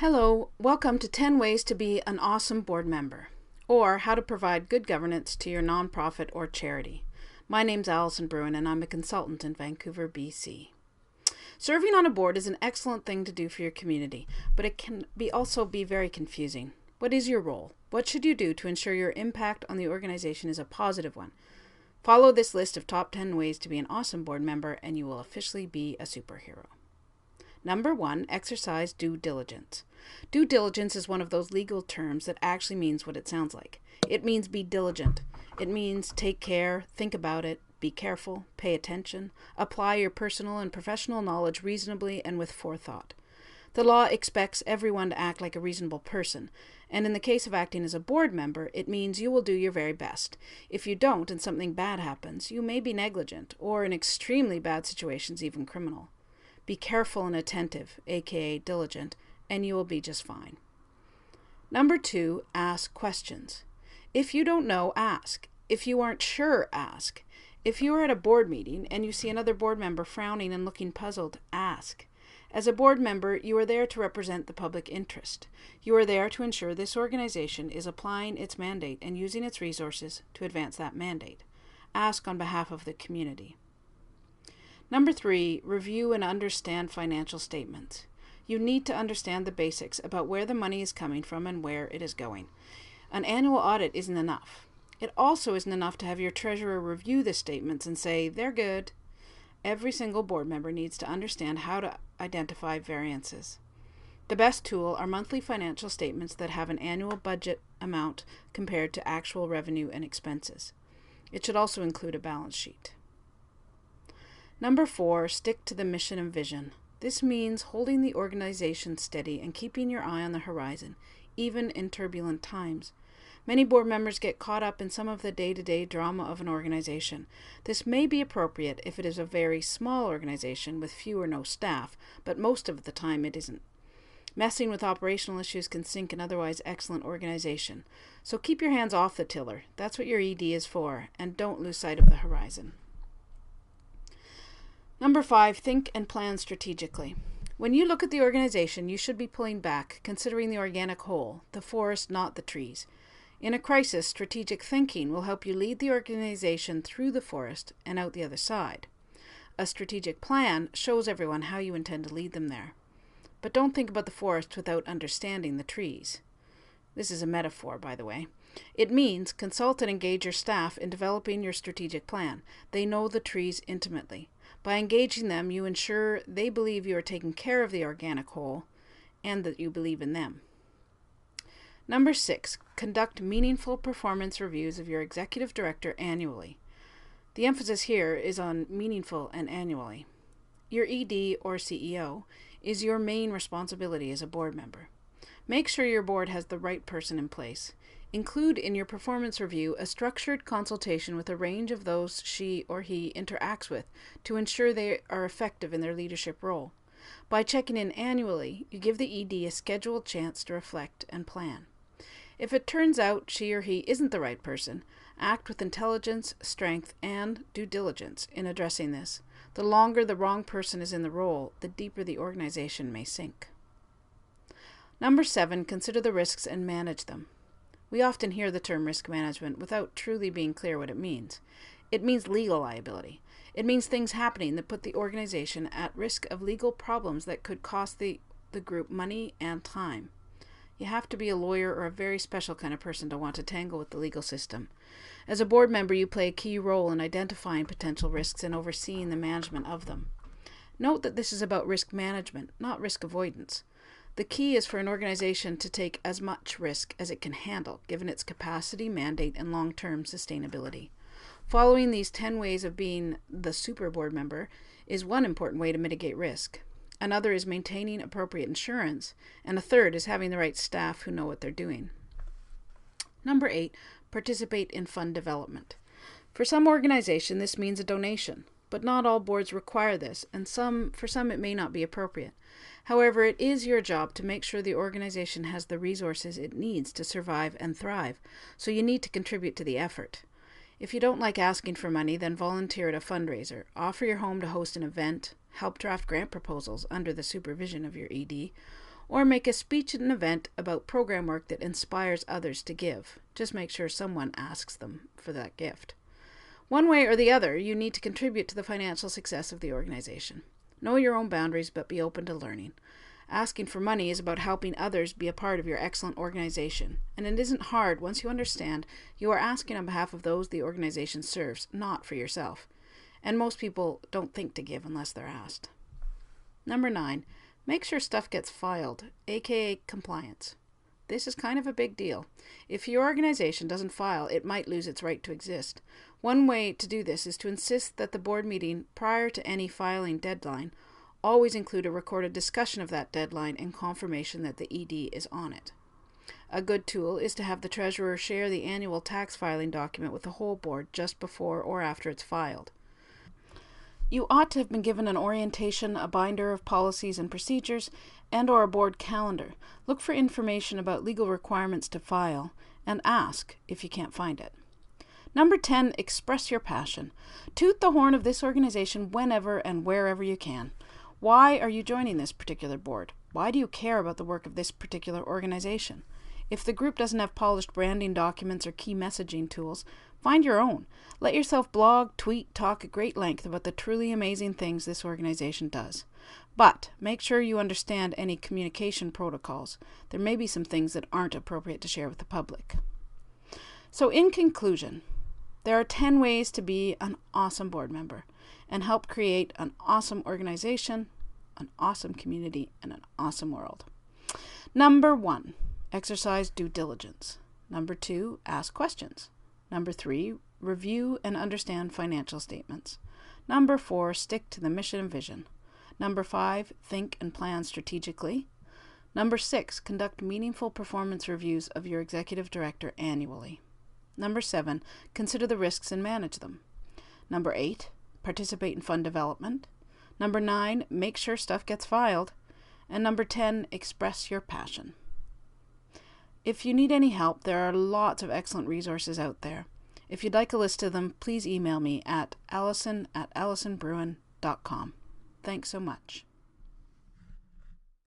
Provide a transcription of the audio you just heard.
Hello, welcome to 10 Ways to Be an Awesome Board Member, or How to Provide Good Governance to Your Nonprofit or Charity. My name's Allison Bruin and I'm a consultant in Vancouver, BC. Serving on a board is an excellent thing to do for your community, but it can also be very confusing. What is your role? What should you do to ensure your impact on the organization is a positive one? Follow this list of top 10 ways to be an awesome board member and you will officially be a superhero. Number 1, exercise due diligence. Due diligence is one of those legal terms that actually means what it sounds like. It means be diligent. It means take care, think about it, be careful, pay attention, apply your personal and professional knowledge reasonably and with forethought. The law expects everyone to act like a reasonable person, and in the case of acting as a board member, it means you will do your very best. If you don't and something bad happens, you may be negligent, or in extremely bad situations, even criminal. Be careful and attentive, aka diligent, and you will be just fine. Number 2, ask questions. If you don't know, ask. If you aren't sure, ask. If you are at a board meeting and you see another board member frowning and looking puzzled, ask. As a board member, you are there to represent the public interest. You are there to ensure this organization is applying its mandate and using its resources to advance that mandate. Ask on behalf of the community. Number 3, review and understand financial statements. You need to understand the basics about where the money is coming from and where it is going. An annual audit isn't enough. It also isn't enough to have your treasurer review the statements and say, they're good. Every single board member needs to understand how to identify variances. The best tool are monthly financial statements that have an annual budget amount compared to actual revenue and expenses. It should also include a balance sheet. Number 4, stick to the mission and vision. This means holding the organization steady and keeping your eye on the horizon, even in turbulent times. Many board members get caught up in some of the day-to-day drama of an organization. This may be appropriate if it is a very small organization with few or no staff, but most of the time it isn't. Messing with operational issues can sink an otherwise excellent organization. So keep your hands off the tiller. That's what your ED is for, and don't lose sight of the horizon. Number 5, think and plan strategically. When you look at the organization, you should be pulling back, considering the organic whole, the forest, not the trees. In a crisis, strategic thinking will help you lead the organization through the forest and out the other side. A strategic plan shows everyone how you intend to lead them there. But don't think about the forest without understanding the trees. This is a metaphor, by the way. It means consult and engage your staff in developing your strategic plan. They know the trees intimately. By engaging them, you ensure they believe you are taking care of the organic whole and that you believe in them. Number 6, conduct meaningful performance reviews of your executive director annually. The emphasis here is on meaningful and annually. Your ED or CEO is your main responsibility as a board member. Make sure your board has the right person in place. Include in your performance review a structured consultation with a range of those she or he interacts with to ensure they are effective in their leadership role. By checking in annually, you give the ED a scheduled chance to reflect and plan. If it turns out she or he isn't the right person, act with intelligence, strength, and due diligence in addressing this. The longer the wrong person is in the role, the deeper the organization may sink. Number 7, consider the risks and manage them. We often hear the term risk management without truly being clear what it means. It means legal liability. It means things happening that put the organization at risk of legal problems that could cost the group money and time. You have to be a lawyer or a very special kind of person to want to tangle with the legal system. As a board member, you play a key role in identifying potential risks and overseeing the management of them. Note that this is about risk management, not risk avoidance. The key is for an organization to take as much risk as it can handle, given its capacity, mandate, and long-term sustainability. Following these 10 ways of being the super board member is one important way to mitigate risk. Another is maintaining appropriate insurance, and a third is having the right staff who know what they're doing. Number 8, participate in fund development. For some organization, this means a donation, but not all boards require this, and for some it may not be appropriate. However, it is your job to make sure the organization has the resources it needs to survive and thrive, so you need to contribute to the effort. If you don't like asking for money, then volunteer at a fundraiser. Offer your home to host an event, help draft grant proposals under the supervision of your ED, Or make a speech at an event about program work that inspires others to give. Just make sure someone asks them for that gift. One way or the other, you need to contribute to the financial success of the organization. Know your own boundaries, but be open to learning. Asking for money is about helping others be a part of your excellent organization, and it isn't hard once you understand you are asking on behalf of those the organization serves, not for yourself. And most people don't think to give unless they're asked. Number 9, make sure stuff gets filed, aka compliance. This is kind of a big deal. If your organization doesn't file, it might lose its right to exist. One way to do this is to insist that the board meeting prior to any filing deadline always include a recorded discussion of that deadline and confirmation that the ED is on it. A good tool is to have the treasurer share the annual tax filing document with the whole board just before or after it's filed. You ought to have been given an orientation, a binder of policies and procedures, and/or a board calendar. Look for information about legal requirements to file, and ask if you can't find it. Number 10, express your passion. Toot the horn of this organization whenever and wherever you can. Why are you joining this particular board? Why do you care about the work of this particular organization? If the group doesn't have polished branding documents or key messaging tools, find your own. Let yourself blog, tweet, talk at great length about the truly amazing things this organization does. But make sure you understand any communication protocols. There may be some things that aren't appropriate to share with the public. So in conclusion, there are 10 ways to be an awesome board member and help create an awesome organization, an awesome community, and an awesome world. Number 1, exercise due diligence. Number 2, ask questions. Number 3, review and understand financial statements. Number 4, stick to the mission and vision. Number 5, think and plan strategically. Number 6, conduct meaningful performance reviews of your executive director annually. Number 7, consider the risks and manage them. Number 8, participate in fund development. Number 9, make sure stuff gets filed. And number 10, express your passion. If you need any help, there are lots of excellent resources out there. If you'd like a list of them, please email me at allison@allisonbruin.com. Thanks so much.